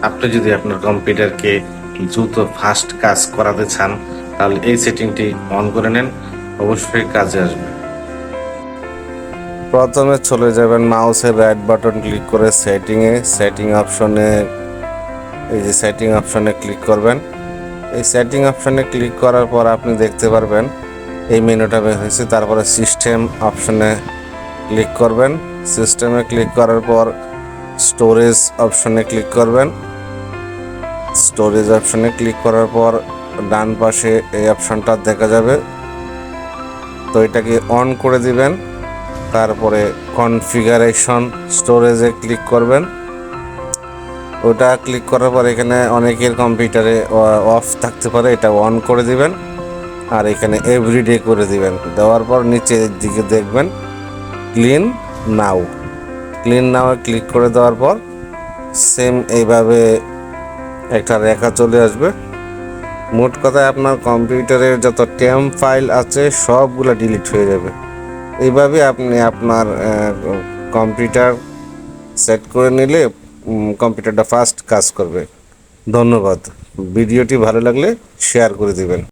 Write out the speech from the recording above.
আপনি যদি আপনার কম্পিউটারকে দ্রুত ফাস্ট কাজ করাতে চান তাহলে এই সেটিংটি অন করে নেন, অবশ্যই কাজে আসবে। প্রথমে চলে যাবেন মাউসের রাইট বাটন ক্লিক করে সেটিং অপশনে, এই যে সেটিং অপশনে ক্লিক করবেন। এই সেটিং অপশনে ক্লিক করার পর আপনি দেখতে পারবেন এই মেনুটা বের হয়েছে। তারপরে সিস্টেম অপশনে ক্লিক করবেন। সিস্টেমে ক্লিক করার পর স্টোরেজ অপশনে ক্লিক করবেন। স্টোরেজ অপশনে ক্লিক করার পর ডান পাশে এই অপশনটা দেখা যাবে, তো এটাকে অন করে দিবেন। তারপরে কনফিগারেশন স্টোরেজে ক্লিক করবেন। ওটা ক্লিক করার পর এখানে অনেকের কম্পিউটারে অফ থাকতে পারে, এটা অন করে দিবেন। আর এখানে এভরিডে করে দিবেন। দেওয়ার পর নিচের দিকে দেখবেন ক্লিন নাও ক্লিক করে দেওয়ার পর সেম এইভাবে একটা রেখা চলে আসবে। মোট কথায় আপনার কম্পিউটারের যত টেম্প ফাইল আছে সবগুলো ডিলিট হয়ে যাবে। এইভাবে আপনি আপনার কম্পিউটার সেট করে নিলে কম্পিউটারটা ফাস্ট কাজ করবে। ধন্যবাদ। ভিডিওটি ভালো লাগলে শেয়ার করে দিবেন।